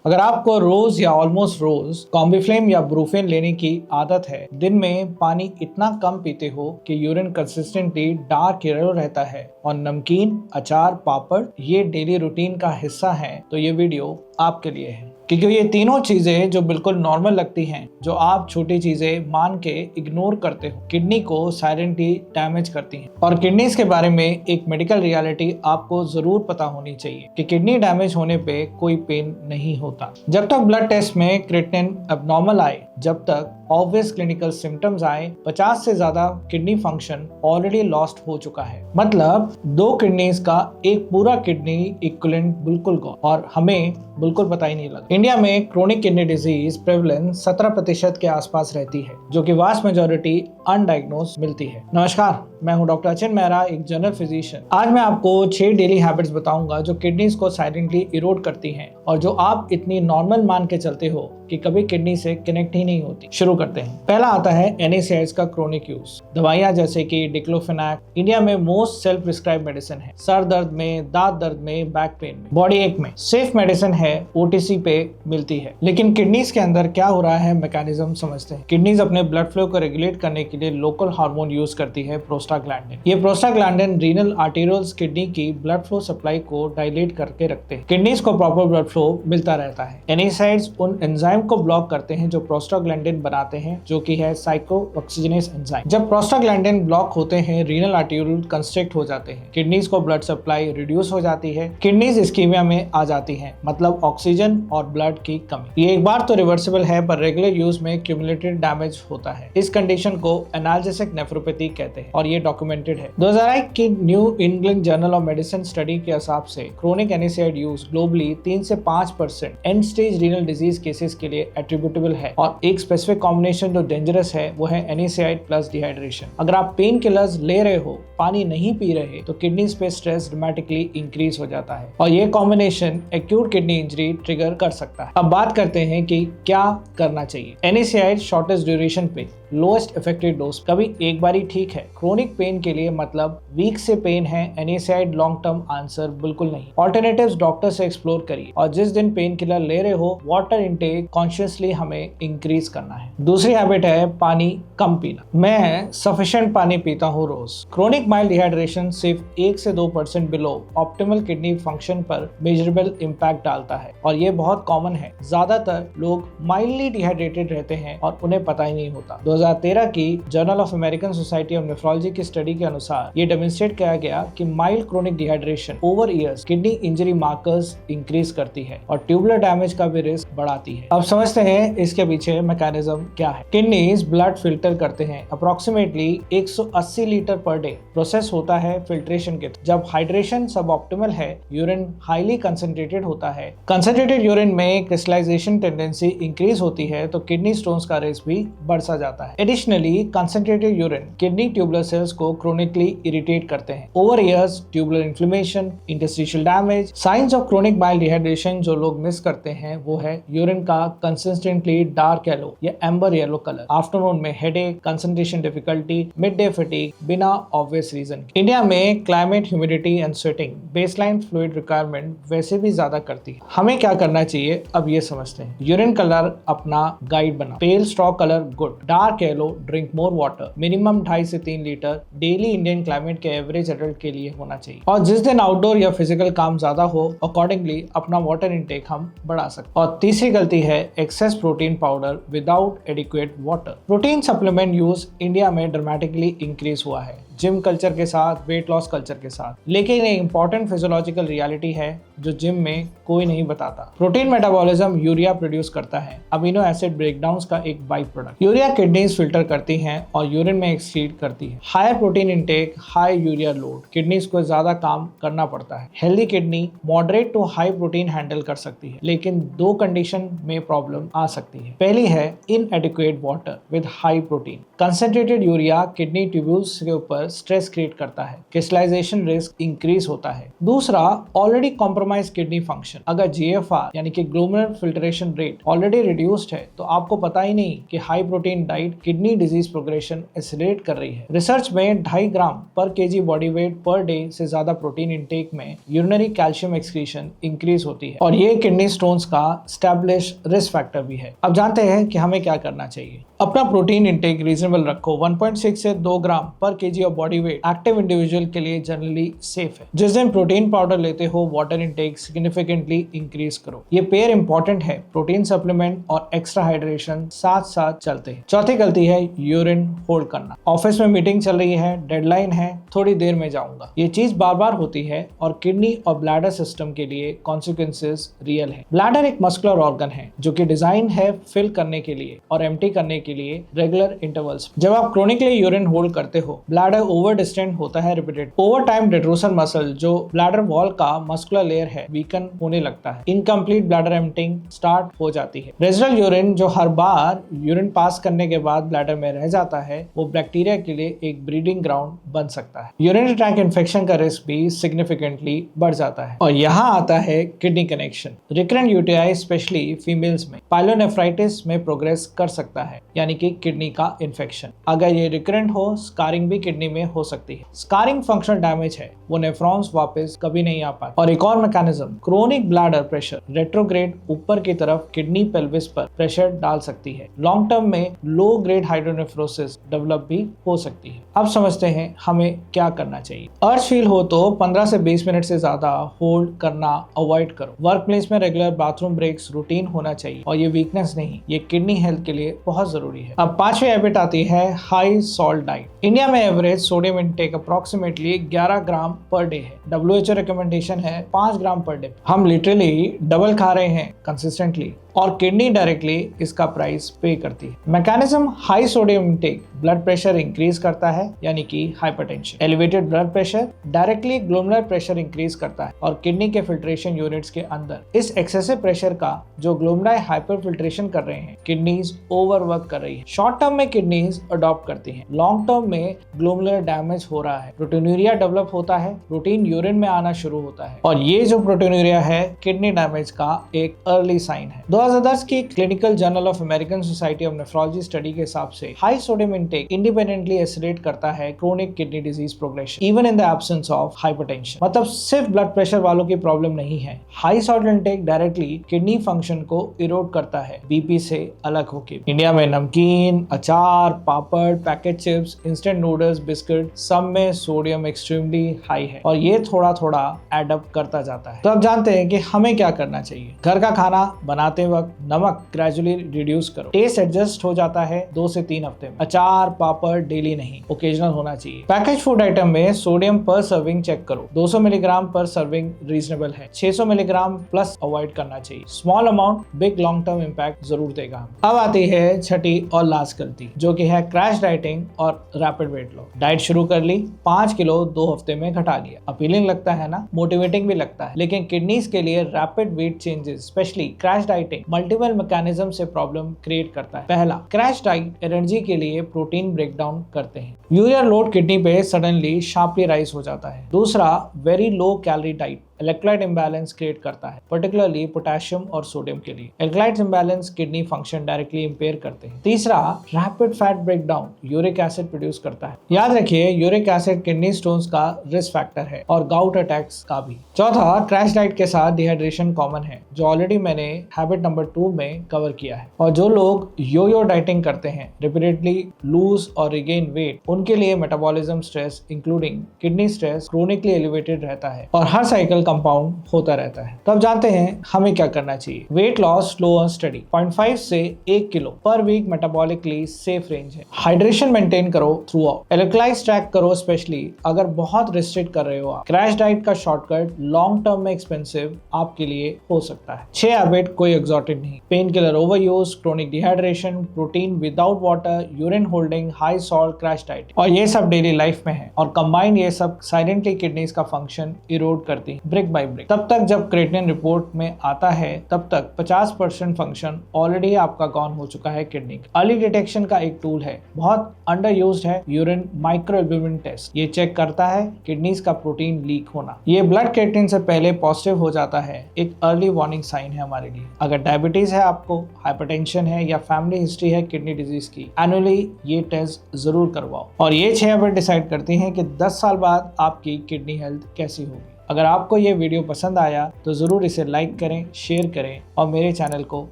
अगर आपको रोज या ऑलमोस्ट रोज कॉम्बिफ्लेम या ब्रूफेन लेने की आदत है, दिन में पानी इतना कम पीते हो कि यूरिन कंसिस्टेंटली डार्क येलो रहता है और नमकीन, अचार, पापड़ ये डेली रूटीन का हिस्सा है, तो ये वीडियो आपके लिए है। क्योंकि ये तीनों चीजें जो बिल्कुल नॉर्मल लगती हैं, जो आप छोटी चीजें मान के इग्नोर करते हो, किडनी को साइलेंटली डैमेज करती हैं। और किडनीज के बारे में एक मेडिकल रियलिटी आपको जरूर पता होनी चाहिए कि किडनी डैमेज होने पे कोई पेन नहीं होता। जब तक ब्लड टेस्ट में क्रिएटिनिन अबनॉर्मल आए, जब तक ऑब्वियस क्लिनिकल सिम्टम्स आए, 50 से ज्यादा किडनी फंक्शन ऑलरेडी लॉस्ट हो चुका है। मतलब 2 किडनीज का एक पूरा किडनी इक्विवेलेंट बिल्कुल गॉन, और हमें बिल्कुल पता ही नहीं लगा। इंडिया में क्रोनिक किडनी डिजीज प्रेवलेंस 17% के आसपास रहती है, जो कि वास्ट मेजॉरिटी अनडायग्नोज मिलती है। नमस्कार, मैं हूं डॉक्टर अचिन मेहरा, एक जनरल फिजिशियन। आज मैं आपको 6 डेली हैबिट्स बताऊंगा जो किडनीज को साइलेंटली इरोड करती हैं और जो आप इतनी नॉर्मल मान के चलते हो कि कभी किडनी से कनेक्ट ही नहीं होती। शुरू करते हैं। पहला आता है NSAIDs का क्रोनिक यूज। दवाइयां जैसे कि डिक्लोफेनाक इंडिया में मोस्ट सेल्फ प्रिस्क्राइब मेडिसिन है। सर दर्द में, दांत दर्द में, बैक पेन में, बॉडी एक में सेफ मेडिसिन है, OTC पे मिलती है। लेकिन किडनीज के अंदर क्या हो रहा है, मैकेनिज्म समझते हैं। किडनीज अपने ब्लड फ्लो को रेगुलेट करने के लिए लोकल हार्मोन यूज करती है, प्रोस्टाग्लैंडिन। ये प्रोस्टाग्लैंडिन रीनल आर्टेरियल्स किडनी की ब्लड फ्लो सप्लाई को डायलेट करके रखते हैं। किडनीज को प्रॉपर ब्लड फ्लो मिलता रहता है। NSAIDs उन एंजाइम को ब्लॉक करते हैं जो प्रोस्टाग्लैंडिन बनाते हैं, जो कि है साइक्लोऑक्सीजनेस एंजाइम। जब प्रोस्टाग्लैंडिन ब्लॉक होते हैं, रीनल आर्टेरियल कंस्ट्रिक्ट हो जाते हैं, किडनीज को ब्लड सप्लाई रिड्यूस हो जाती है, किडनीज इस्कीमिया में आ जाती हैं, मतलब ऑक्सीजन और ब्लड की कमी। ये एक बार तो रिवर्सिबल है, पर रेगुलर यूज में क्यूमुलेटिव डैमेज होता है। इस कंडीशन को एनाल्जेसिक नेफ्रोपैथी कहते हैं और ये डॉक्यूमेंटेड है। 2001 की new England journal of medicine study के हिसाब से क्रोनिक NSAID यूज ग्लोबली 3 से 5% and stage renal disease cases के लिए एट्रीब्यूटेबल है। और एक स्पेसिफिक कॉम्बिनेशन जो डेंजरस है वो है NSAID प्लस डिहाइड्रेशन। अगर आप पेन किलर्स ले रहे हो, पानी नहीं पी रहे, तो किडनीज पे स्ट्रेस ड्रामेटिकली इंक्रीज हो जाता है और ये combination acute kidney injury trigger कर सकता है। अब बात करते हैं कि क्या करना चाहिए। NSAID शॉर्टेस्ट ड्यूरेशन पे लोएस्ट इफेक्टिव डोज, कभी एक बार ही ठीक है। क्रोनिक पेन के लिए मतलब वीक से पेन है, NSAID लॉन्ग टर्म आंसर बिल्कुल नहीं। ऑल्टरनेटिव्स डॉक्टर से एक्सप्लोर करिए और जिस दिन पेन किलर ले रहे हो, वाटर इनटेक कॉन्शियसली हमें इंक्रीज करना है। दूसरी हैबिट है पानी कम पीना। मैं सफिशिएंट पानी पीता हूँ रोज। क्रोनिक माइल्ड डिहाइड्रेशन सिर्फ 1 से 2% बिलो ऑप्टिमल किडनी फंक्शन पर मेजरेबल इम्पैक्ट डालता है और ये बहुत कॉमन है। ज्यादातर लोग माइल्डली डिहाइड्रेटेड रहते हैं और उन्हें पता ही नहीं होता। 2013 की journal of American society of nephrology की स्टडी के अनुसार ये डेमोन्स्ट्रेट किया गया कि mild chronic dehydration over years kidney injury markers increase करती है और ट्यूबुलर डैमेज का भी रिस्क बढ़ाती है। अब समझते हैं इसके पीछे मैकेनिज्म क्या है। किडनीज ब्लड फिल्टर करते हैं approximately 180 litre per day. Process होता है फिल्ट्रेशन के। जब हाइड्रेशन सब ऑप्टिमल है, यूरिन हाईली कंसंट्रेटेड होता है। कंसंट्रेटेड यूरिन में क्रिस्टलाइजेशन टेंडेंसी इंक्रीज होती है तो किडनी स्टोन्स का रिस्क भी बढ़ सा जाता है। Additionally concentrated urine kidney tubular cells को क्रोनिकली इरिटेट करते हैं। Over years tubular inflammation, interstitial damage. Science of chronic mild dehydration जो लोग मिस करते हैं वो है यूरिन का कंसिस्टेंटली डार्क येलो या एम्बर येलो कलर, आफ्टरनून में headache, concentration difficulty, mid day fatigue बिना ऑब्वियस रीजन। इंडिया में climate, humidity and sweating baseline fluid requirement वैसे भी ज्यादा करती है। हमें क्या करना चाहिए अब ये समझते हैं। यूरिन कलर अपना गाइड बना। Pale straw colour good, dark yellow drink more water, minimum 2.5 से 3 लीटर डेली इंडियन क्लाइमेट के एवरेज एडल्ट के लिए होना चाहिए। और जिस दिन आउटडोर या फिजिकल काम ज्यादा हो, अकॉर्डिंगली अपना वाटर इनटेक हम बढ़ा सकते। और तीसरी गलती है access protein powder without adequate water. Protein supplement use India में ड्रामेटिकली इंक्रीज हुआ है जिम कल्चर के साथ, वेट लॉस कल्चर के साथ। लेकिन एक इंपॉर्टेंट फिजियोलॉजिकल रियलिटी है जो जिम में कोई नहीं बताता। प्रोटीन मेटाबॉलिज्म यूरिया प्रोड्यूस करता है, अमीनो एसिड ब्रेकडाउन्स का एक byproduct. Urea kidneys filter करती हैं और यूरिन में एक्सक्रीट करती है। Higher protein intake, high urea load, kidneys को ज्यादा काम करना पड़ता है। Healthy kidney moderate to high protein handle कर सकती है, लेकिन 2 कंडीशन में प्रॉब्लम आ सकती है। पहली है इनएडिक्वेट water with high protein. Concentrated urea kidney tubules के ऊपर स्ट्रेस क्रिएट करता है, क्रिस्टलाइजेशन रिस्क इंक्रीज होता है। दूसरा, ऑलरेडी कॉम्प्रोमाइज किडनी फंक्शन। अगर GFR यानी कि glomerular filtration rate already reduced है तो आपको पता ही नहीं कि high protein diet kidney disease progression accelerate कर रही है। रिसर्च में 2.5 ग्राम पर KG body weight per day से ज्यादा प्रोटीन इंटेक में यूरिनरी कैल्शियम एक्सक्रीशन इंक्रीज होती है और ये किडनी स्टोन्स का एस्टैब्लिश रिस्क फैक्टर भी है। अब जानते हैं कि हमें क्या करना चाहिए। अपना प्रोटीन इंटेक रीजनेबल रखो। 1.6 से 2 ग्राम पर KG of body weight active individual के लिए जनरली सेफ है। जिस दिन प्रोटीन पाउडर लेते हो वाटर इंटेक सिग्निफिकेंटली इंक्रीज करो। ये पेयर इंपॉर्टेंट है। प्रोटीन सप्लीमेंट और एक्स्ट्रा हाइड्रेशन साथ साथ चलते हैं। चौथी गलती है यूरिन होल्ड करना। ऑफिस में मीटिंग चल रही है, डेडलाइन है, थोड़ी देर में जाऊंगा। ये चीज बार बार होती है और किडनी और ब्लैडर सिस्टम के लिए कॉन्सिक्वेंसेस रियल है। ब्लैडर एक मस्कुलर ऑर्गन है जो कि डिजाइन है फिल करने के लिए और एम्प्टी करने के लिए रेगुलर इंटरवल्स। जब आप क्रोनिकली यूरिन होल्ड करते हो ब्लैडर ओवर डिस्टेंड होता है रिपीटेड। ओवर टाइम डेट्रोसर मसल जो ब्लैडर वॉल का मस्कुलर लेयर है वीकन होने लगता है। इनकम्प्लीट ब्लैडर एम्प्टिंग स्टार्ट हो जाती है। रेजिडुअल यूरिन जो हर बार यूरिन पास करने के बाद ब्लैडर में रह जाता है वो बैक्टीरिया के लिए एक ब्रीडिंग ग्राउंड बन सकता है। यूरिनरी ट्रैक्ट इन्फेक्शन का रिस्क भी सिग्निफिकेंटली बढ़ जाता है। और यहाँ आता है kidney connection. Recurrent UTI specially females में पाइलोनेफ्राइटिस में प्रोग्रेस कर सकता है, यानी कि किडनी का इन्फेक्शन। अगर ये रिकरेंट हो स्कारिंग भी किडनी में हो सकती है। स्कारिंग फंक्शनल डैमेज है, वो नेफ्रॉन्स वापस कभी नहीं आ पाते। और एक और mechanism chronic bladder pressure retrograde ऊपर की तरफ किडनी पेल्विस पर प्रेशर डाल सकती है। लॉन्ग टर्म में लो ग्रेड हाइड्रोनेफ्रोसिस डेवलप भी हो सकती है। अब समझते हैं हमें क्या करना चाहिए। अर्ज फील हो तो 15 से 20 मिनट से ज्यादा होल्ड करना अवॉइड करो। वर्क प्लेस में रेगुलर बाथरूम ब्रेक्स रूटीन होना चाहिए और ये वीकनेस नहीं, ये किडनी हेल्थ के लिए बहुत जरूरी है। अब 5वीं हैबिट आती है हाई सॉल्ट डाइट। इंडिया में एवरेज सोडियम इंटेक अप्रोक्सीमेटली 11 ग्राम पर डे है। WHO रिकमेंडेशन है 5 ग्राम पर डे। हम लिटरली डबल खा रहे हैं कंसिस्टेंटली और किडनी डायरेक्टली इसका प्राइस पे करती है। Mechanism high sodium intake blood pressure increase करता है, यानी कि hypertension. Elevated blood pressure directly glomerular pressure increase करता है और किडनी के फिल्ट्रेशन यूनिट्स के अंदर इस एक्सेसिव प्रेशर का जो ग्लोमेरुलाई हाइपर फिल्ट्रेशन कर रहे हैं किडनीज ओवरवर्क कर रही है। शॉर्ट टर्म में किडनीज अडॉप्ट करती हैं, लॉन्ग टर्म में ग्लोमेरुलर डैमेज हो रहा है, प्रोटीनूरिया डेवलप होता है, प्रोटीन यूरिन में आना शुरू होता है और ये जो प्रोटीनूरिया है किडनी डैमेज का एक अर्ली साइन है। 2010 की clinical journal of American society of nephrology study के हिसाब से high sodium intake independently accelerate करता है chronic kidney disease progression even in the absence of hypertension. मतलब सिर्फ ब्लड प्रेशर वालों की प्रॉब्लम नहीं है, high sodium intake directly kidney function को इरोड करता है बीपी से अलग होके। इंडिया में नमकीन, अचार, पापड़, packet chips, instant noodles, biscuit सब में सोडियम एक्सट्रीमली हाई है और ये थोड़ा थोड़ा एडअप करता जाता है। तो अब जानते हैं कि हमें क्या करना चाहिए। घर का खाना बनाते वक्त नमक ग्रेजुअली रिड्यूस करो। टेस्ट एडजस्ट हो जाता है 2 से 3 हफ्ते में। अचार पापड़ डेली नहीं, ओकेजनल होना चाहिए। पैकेज फूड आइटम में सोडियम पर सर्विंग चेक करो। 200 मिलीग्राम पर सर्विंग रीजनेबल है, 600 मिलीग्राम प्लस अवॉइड करना चाहिए। Small amount big long term impact जरूर देगा। अब आती है छठी और लास्ट गलती जो कि है क्रैश डाइटिंग और रैपिड वेट लॉस। डाइट शुरू कर ली, 5 किलो 2 हफ्ते में घटा लिया। अपीलिंग लगता है ना, मोटिवेटिंग भी लगता है, लेकिन किडनीज के लिए rapid wait changes specially crash dieting multiple mechanism से प्रॉब्लम क्रिएट करता है। पहला, क्रैश डाइट एनर्जी के लिए प्रोटीन ब्रेकडाउन करते हैं। यूरिया लोड किडनी पे सडनली शार्पली राइज हो जाता है। दूसरा, very low calorie diet electrolyte imbalance create करता है, पर्टिकुलरली पोटेशियम और सोडियम के लिए। Electrolyte imbalance kidney function directly impair करते हैं। तीसरा, rapid fat breakdown uric acid produce करता है। याद रखिए यूरिक एसिड किडनी स्टोन्स का रिस्क फैक्टर है और गाउट अटैक्स का भी। चौथा, क्रैश डाइट के साथ डिहाइड्रेशन कॉमन है, जो ऑलरेडी मैंने हैबिट नंबर 2 में कवर किया है। और जो लोग यो डाइटिंग करते हैं, रिपीटेडली लूज और रिगेन वेट, उनके लिए metabolism stress including kidney stress chronically elevated रहता है और हर साइकिल कंपाउंड होता रहता है। तो अब जानते हैं हमें क्या करना चाहिए। वेट लॉस स्लो और स्टडी, 0.5 से 1 किलो पर वीक मेटाबॉलिकली सेफ रेंज है। हाइड्रेशन मेंटेन करो थ्रू आउट। इलेक्ट्रोलाइट्स ट्रैक करो, स्पेशली अगर बहुत रिस्ट्रिक्ट कर रहे हो आप। क्रैश डाइट का शॉर्टकट लॉन्ग टर्म में एक्सपेंसिव आपके लिए हो सकता है। 6 हैबिट कोई एक्सोटिक नहीं। Pain killer over use, chronic dehydration, protein without water, urine holding, high salt, crash diet, और ये सब डेली लाइफ में है और कंबाइंड ये सब साइलेंटली किडनीज का फंक्शन इरोड करती है। Brick by brick. तब तक जब क्रिएटिनिन रिपोर्ट में आता है तब तक 50% फंक्शन ऑलरेडी आपका गॉन हो चुका है किडनी का। अर्ली डिटेक्शन का एक टूल है, बहुत अंडर यूज्ड है, यूरिन माइक्रोएल्ब्यूमिन टेस्ट। ये चेक करता है किडनीज का प्रोटीन लीक होना। ये ब्लड क्रिएटिनिन से पहले पॉजिटिव हो जाता है, एक अर्ली वार्निंग साइन है हमारे लिए। अगर डायबिटीज है आपको, हाइपरटेंशन है या फैमिली हिस्ट्री है किडनी डिजीज की, एनुअली ये टेस्ट जरूर करवाओ। और ये 6 हैबिट डिसाइड करती हैं कि 10 साल बाद आपकी किडनी हेल्थ कैसी होगी। अगर आपको ये वीडियो पसंद आया तो जरूर इसे लाइक करें, शेयर करें और मेरे चैनल को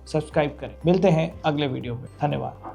सब्सक्राइब करें। मिलते हैं अगले वीडियो में। धन्यवाद।